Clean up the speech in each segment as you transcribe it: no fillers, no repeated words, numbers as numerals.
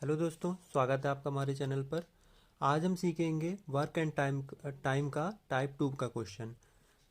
Hello दोस्तों, स्वागत है आपका हमारे चैनल पर। आज हम सीखेंगे वर्क एंड टाइम का टाइप 2 का क्वेश्चन।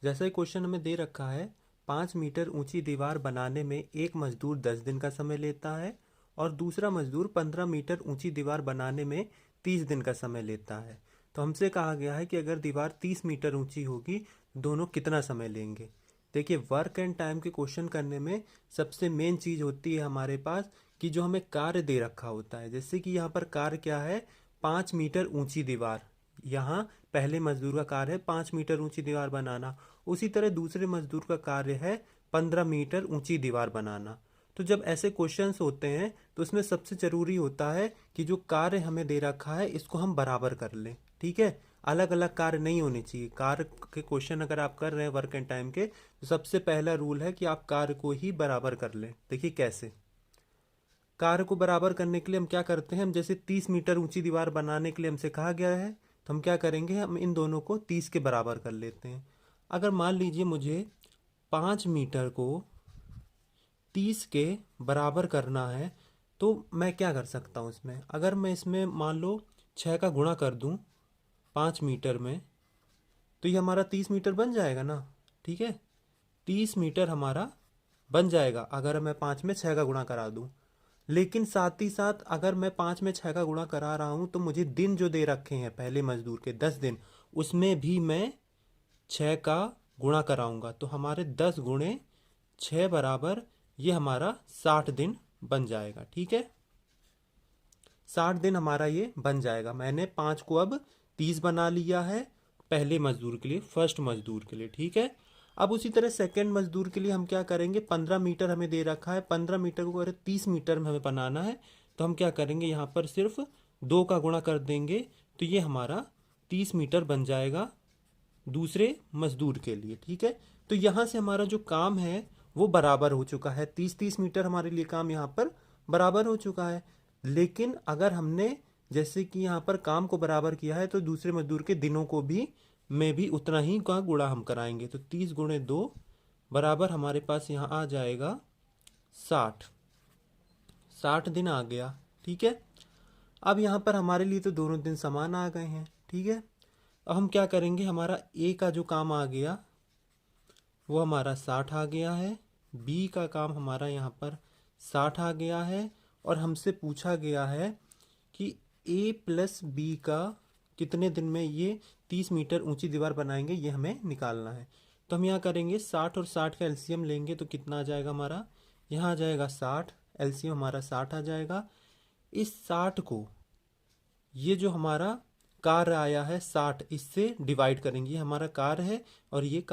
जैसा ही क्वेश्चन हमें दे रखा है, 5 मीटर ऊंची दीवार बनाने में एक मजदूर 10 दिन का समय लेता है और दूसरा मजदूर 15 मीटर ऊंची दीवार बनाने में 30 दिन का समय लेता है। तो हमसे कहा गया है कि अगर दीवार 30 मीटर ऊंची होगी, दोनों कितना समय लेंगे। देखिए, वर्क एंड टाइम के क्वेश्चन करने में सबसे मेन चीज़ होती है हमारे पास कि जो हमें कार्य दे रखा होता है। जैसे कि यहाँ पर कार्य क्या है, 5 मीटर ऊंची दीवार। यहाँ पहले मजदूर का कार्य है 5 मीटर ऊंची दीवार बनाना, उसी तरह दूसरे मजदूर का कार्य है 15 मीटर ऊंची दीवार बनाना। तो जब ऐसे क्वेश्चंस होते हैं तो उसमें सबसे जरूरी होता है कि जो कार्य हमें दे रखा है इसको हम बराबर कर लें। ठीक है, अलग अलग कार्य नहीं होने चाहिए। कार्य के क्वेश्चन अगर आप कर रहे हैं वर्क एंड टाइम के, तो सबसे पहला रूल है कि आप कार्य को ही बराबर कर लें। देखिए कैसे। कार्य को बराबर करने के लिए हम क्या करते हैं, हम जैसे 30 मीटर ऊंची दीवार बनाने के लिए हमसे कहा गया है, तो हम क्या करेंगे, हम इन दोनों को 30 के बराबर कर लेते हैं। अगर मान लीजिए मुझे 5 मीटर को 30 के बराबर करना है, तो मैं क्या कर सकता हूँ इसमें। अगर मैं इसमें मान लो 6 का गुणा कर दूँ 5 मीटर में, तो ये हमारा 30 मीटर बन जाएगा ना। ठीक है, 30 मीटर हमारा बन जाएगा अगर मैं 5 में 6 का गुणा करा दूं। लेकिन साथ ही साथ अगर मैं 5 में 6 का गुणा करा रहा हूं, तो मुझे दिन जो दे रखे हैं पहले मजदूर के 10 दिन, उसमें भी मैं 6 का गुणा कराऊंगा। तो हमारे 10 गुणे 6 बराबर ये हमारा 60 दिन बन जाएगा। ठीक है, 60 दिन हमारा ये बन जाएगा। मैंने 5 को अब 30 बना लिया है पहले मजदूर के लिए, फर्स्ट मजदूर के लिए। ठीक है, अब उसी तरह सेकंड मजदूर के लिए हम क्या करेंगे, 15 मीटर हमें दे रखा है, 15 मीटर को अगर 30 मीटर में हमें बनाना है, तो हम क्या करेंगे, यहाँ पर सिर्फ 2 का गुणा कर देंगे, तो ये हमारा 30 मीटर बन जाएगा दूसरे मजदूर के लिए। ठीक है, तो यहाँ से हमारा जो काम है वो बराबर हो चुका है। 30-30 मीटर हमारे लिए काम यहाँ पर बराबर हो चुका है। लेकिन अगर हमने जैसे कि यहाँ पर काम को बराबर किया है, तो दूसरे मजदूर के दिनों को भी में भी उतना ही का गुणा हम कराएंगे। तो 30 गुणे 2 बराबर हमारे पास यहाँ आ जाएगा 60। 60 दिन आ गया। ठीक है, अब यहाँ पर हमारे लिए तो दोनों दिन समान आ गए हैं। ठीक है, अब हम क्या करेंगे, हमारा ए का जो काम आ गया वो हमारा 60 आ गया है, बी का काम हमारा यहाँ पर 60 आ गया है, और हमसे पूछा गया है कि ए प्लस बी का कितने दिन में ये 30 मीटर ऊंची दीवार बनाएंगे, ये हमें निकालना है। तो हम यहाँ करेंगे 60 और 60 का एलसीएम लेंगे, तो कितना आ जाएगा हमारा, यहाँ आ जाएगा 60। एलसीएम हमारा 60 आ जाएगा। इस 60 को, ये जो हमारा कार्य आया है 60, इससे डिवाइड करेंगे। ये हमारा कार्य है और ये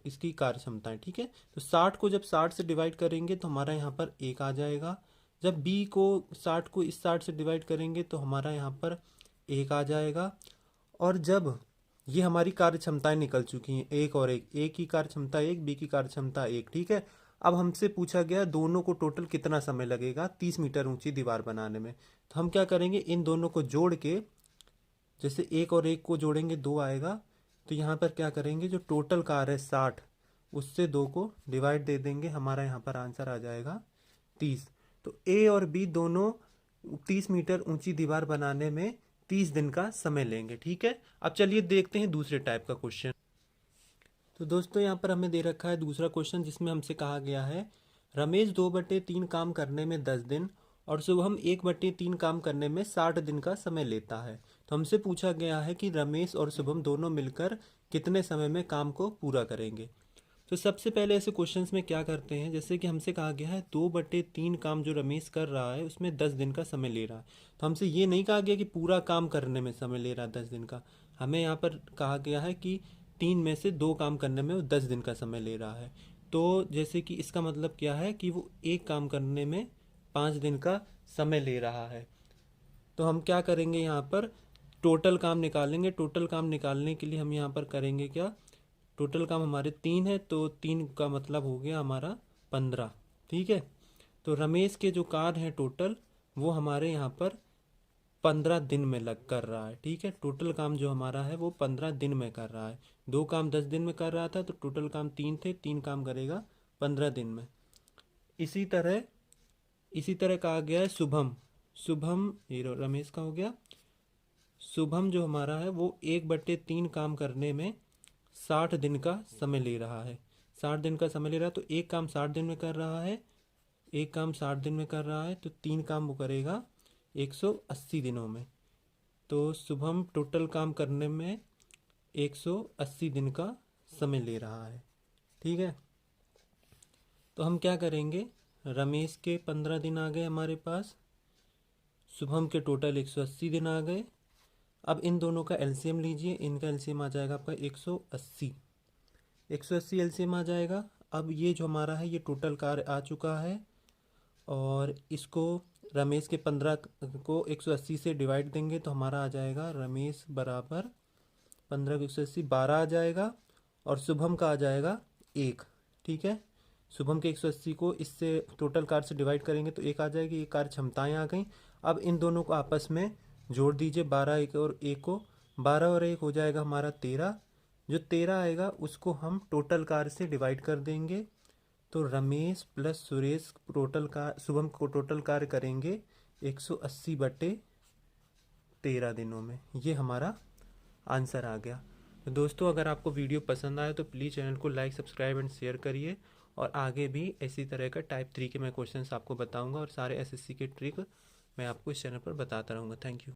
इसकी कार्य क्षमता है। ठीक है, तो 60 को जब 60 से डिवाइड करेंगे तो हमारा यहाँ पर 1 आ जाएगा। जब बी को 60 को इस 60 से डिवाइड करेंगे तो हमारा यहाँ पर 1 आ जाएगा। और जब ये हमारी कार्य क्षमताएं निकल चुकी हैं, एक और एक, ए की कार्य क्षमता 1, बी की कार्य क्षमता 1। ठीक है, अब हमसे पूछा गया दोनों को टोटल कितना समय लगेगा 30 मीटर ऊंची दीवार बनाने में। तो हम क्या करेंगे, इन दोनों को जोड़ के, जैसे एक और एक को जोड़ेंगे 2 आएगा, तो यहाँ पर क्या करेंगे, जो टोटल कार्य है 60, उससे 2 को डिवाइड दे देंगे, हमारा यहाँ पर आंसर आ जाएगा 30। तो ए और बी दोनों 30 मीटर ऊंची दीवार बनाने में 30 दिन का समय लेंगे। ठीक है, अब चलिए देखते हैं दूसरे टाइप का क्वेश्चन। तो दोस्तों, यहाँ पर हमें दे रखा है दूसरा क्वेश्चन, जिसमें हमसे कहा गया है रमेश 2/3 काम करने में 10 दिन और शुभम 1/3 काम करने में 60 दिन का समय लेता है। तो हमसे पूछा गया है कि रमेश और शुभम दोनों मिलकर कितने समय में काम को पूरा करेंगे। तो सबसे पहले ऐसे क्वेश्चंस में क्या करते हैं, जैसे कि हमसे कहा गया है 2/3 काम जो रमेश कर रहा है उसमें 10 दिन का समय ले रहा है। तो हमसे ये नहीं कहा गया कि पूरा काम करने में समय ले रहा है 10 दिन का। हमें यहाँ पर कहा गया है कि 3 में से 2 काम करने में वो 10 दिन का समय ले रहा है। तो जैसे कि इसका मतलब क्या है कि वो एक काम करने में 5 दिन का समय ले रहा है। तो हम क्या करेंगे, यहाँ पर टोटल काम निकालेंगे। टोटल काम निकालने के लिए हम यहाँ पर करेंगे क्या, टोटल काम हमारे 3 है, तो 3 का मतलब हो गया हमारा 15। ठीक है, तो रमेश के जो कार्य हैं टोटल, वो हमारे यहाँ पर 15 दिन में लग कर रहा है। ठीक है, टोटल काम जो हमारा है वो 15 दिन में कर रहा है। 2 काम 10 दिन में कर रहा था, तो टोटल काम 3 थे, 3 काम करेगा 15 दिन में। इसी तरह कहा गया है शुभम शुभम, ये रमेश का हो गया। शुभम जो हमारा है वो 1/3 काम करने में 60 दिन का समय ले रहा है। 60 दिन का समय ले रहा है, तो एक काम 60 दिन में कर रहा है, एक काम 60 दिन में कर रहा है, तो 3 काम वो करेगा 180 दिनों में। तो शुभम टोटल काम करने में 180 दिन का समय ले रहा है। ठीक है, तो हम क्या करेंगे, रमेश के 15 दिन आ गए हमारे पास, शुभम के टोटल 180 दिन आ गए। अब इन दोनों का एलसीएम लीजिए, इनका एलसीएम आ जाएगा आपका 180, 180 एलसीएम आ जाएगा। अब ये जो हमारा है ये टोटल कार्य आ चुका है, और इसको रमेश के 15 को 180 से डिवाइड देंगे तो हमारा आ जाएगा रमेश बराबर 15 को 180 12 आ जाएगा, और शुभम का आ जाएगा 1। ठीक है, शुभम के 180 को इससे टोटल कार्य से डिवाइड करेंगे तो 1 आ जाएगी, ये कार्य क्षमताएं आ गई। अब इन दोनों को आपस में जोड़ दीजिए, 12 1 और 1 को, 12 और 1 हो जाएगा हमारा 13। जो 13 आएगा उसको हम टोटल कार्य से डिवाइड कर देंगे, तो रमेश प्लस सुरेश टोटल का शुभम को टोटल कार्य करेंगे 180/13 दिनों में। ये हमारा आंसर आ गया। तो दोस्तों, अगर आपको वीडियो पसंद आए तो प्लीज़ चैनल को लाइक, सब्सक्राइब एंड शेयर करिए, और आगे भी इसी तरह का टाइप 3 के मैं क्वेश्चंस आपको बताऊंगा, और सारे एसएससी के ट्रिक मैं आपको इस चैनल पर बताता रहूँगा। Thank you.